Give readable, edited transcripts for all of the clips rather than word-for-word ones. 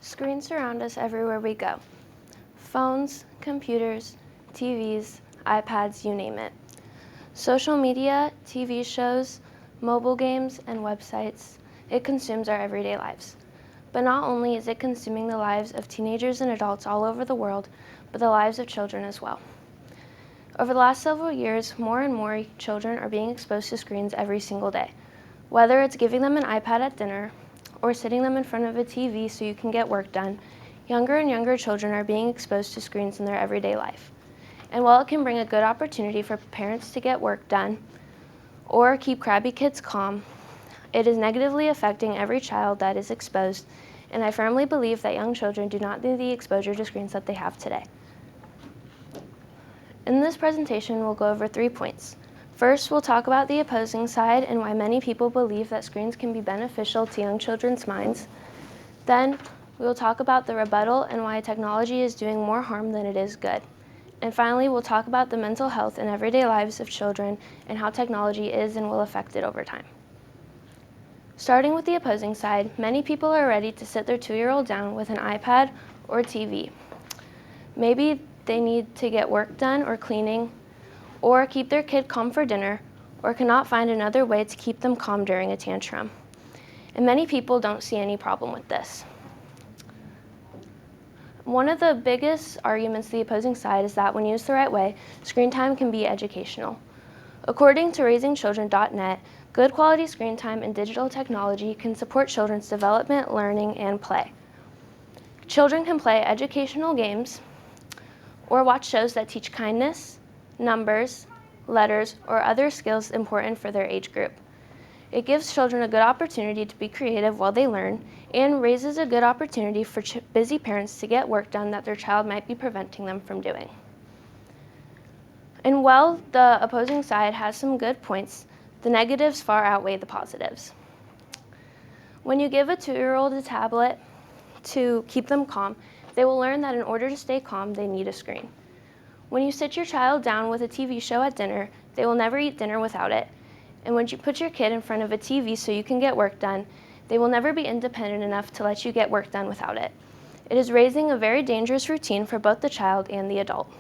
Screens surround us everywhere we go. Phones, computers, TVs, iPads, you name it. Social media, TV shows, mobile games, and websites, it consumes our everyday lives. But not only is it consuming the lives of teenagers and adults all over the world, but the lives of children as well. Over the last several years, more and more children are being exposed to screens every single day. Whether it's giving them an iPad at dinner, or sitting them in front of a TV so you can get work done, younger and younger children are being exposed to screens in their everyday life. And while it can bring a good opportunity for parents to get work done or keep crabby kids calm, it is negatively affecting every child that is exposed, and I firmly believe that young children do not need the exposure to screens that they have today. In this presentation, we'll go over 3 points. First, we'll talk about the opposing side and why many people believe that screens can be beneficial to young children's minds. Then, we will talk about the rebuttal and why technology is doing more harm than it is good. And finally, we'll talk about the mental health and everyday lives of children and how technology is and will affect it over time. Starting with the opposing side, many people are ready to sit their 2-year-old down with an iPad or TV. Maybe they need to get work done or cleaning, or keep their kid calm for dinner, or cannot find another way to keep them calm during a tantrum. And many people don't see any problem with this. One of the biggest arguments to the opposing side is that when used the right way, screen time can be educational. According to raisingchildren.net, good quality screen time and digital technology can support children's development, learning, and play. Children can play educational games or watch shows that teach kindness, numbers, letters, or other skills important for their age group. It gives children a good opportunity to be creative while they learn and raises a good opportunity for busy parents to get work done that their child might be preventing them from doing. And while the opposing side has some good points, the negatives far outweigh the positives. When you give a 2-year-old a tablet to keep them calm, they will learn that in order to stay calm, they need a screen. When you sit your child down with a TV show at dinner, they will never eat dinner without it. And when you put your kid in front of a TV so you can get work done, they will never be independent enough to let you get work done without it. It is raising a very dangerous routine for both the child and the adult.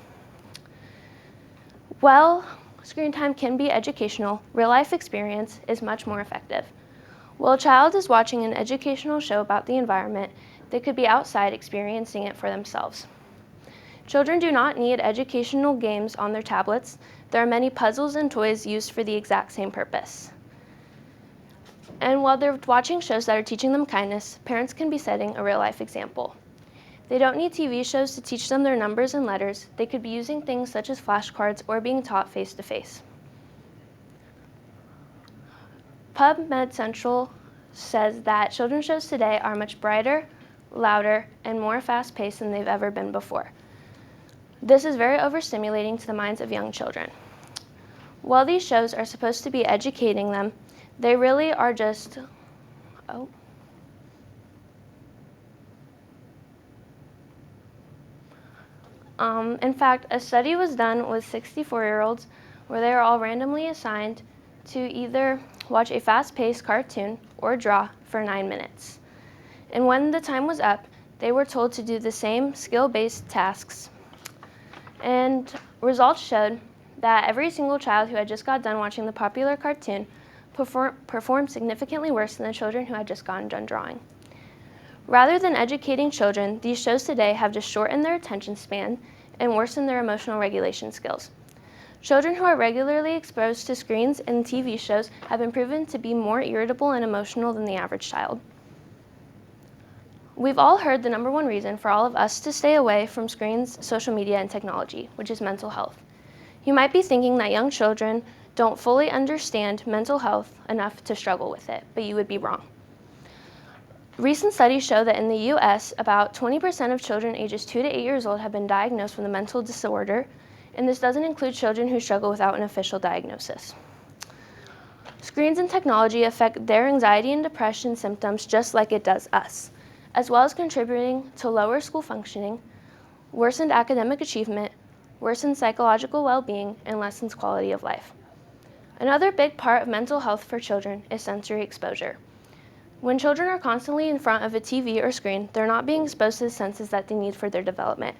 While screen time can be educational, real-life experience is much more effective. While a child is watching an educational show about the environment, they could be outside experiencing it for themselves. Children do not need educational games on their tablets. There are many puzzles and toys used for the exact same purpose. And while they're watching shows that are teaching them kindness, parents can be setting a real-life example. They don't need TV shows to teach them their numbers and letters. They could be using things such as flashcards or being taught face-to-face. PubMed Central says that children's shows today are much brighter, louder, and more fast-paced than they've ever been before. This is very overstimulating to the minds of young children. While these shows are supposed to be educating them, they really are just, in fact, a study was done with 64-year-olds where they were all randomly assigned to either watch a fast-paced cartoon or draw for 9 minutes. And when the time was up, they were told to do the same skill-based tasks. And results showed that every single child who had just got done watching the popular cartoon performed significantly worse than the children who had just gotten done drawing. Rather than educating children, these shows today have just shortened their attention span and worsened their emotional regulation skills. Children who are regularly exposed to screens and TV shows have been proven to be more irritable and emotional than the average child. We've all heard the number one reason for all of us to stay away from screens, social media, and technology, which is mental health. You might be thinking that young children don't fully understand mental health enough to struggle with it, but you would be wrong. Recent studies show that in the US, about 20% of children ages 2 to 8 years old have been diagnosed with a mental disorder, and this doesn't include children who struggle without an official diagnosis. Screens and technology affect their anxiety and depression symptoms just like it does us, as well as contributing to lower school functioning, worsened academic achievement, worsened psychological well-being, and lessens quality of life. Another big part of mental health for children is sensory exposure. When children are constantly in front of a TV or screen, they're not being exposed to the senses that they need for their development.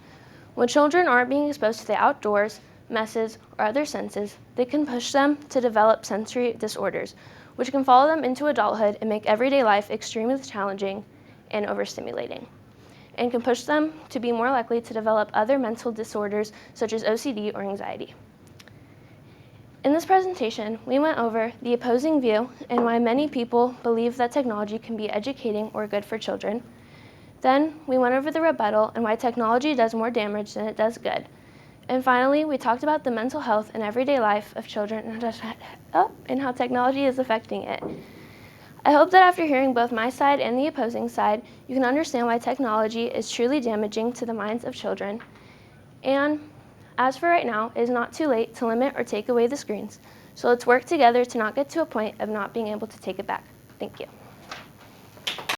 When children aren't being exposed to the outdoors, messes, or other senses, they can push them to develop sensory disorders, which can follow them into adulthood and make everyday life extremely challenging and overstimulating, and can push them to be more likely to develop other mental disorders such as OCD or anxiety. In this presentation, we went over the opposing view and why many people believe that technology can be educating or good for children. Then we went over the rebuttal and why technology does more damage than it does good. And finally, we talked about the mental health and everyday life of children and how technology is affecting it. I hope that after hearing both my side and the opposing side, you can understand why technology is truly damaging to the minds of children. And as for right now, it is not too late to limit or take away the screens. So let's work together to not get to a point of not being able to take it back. Thank you.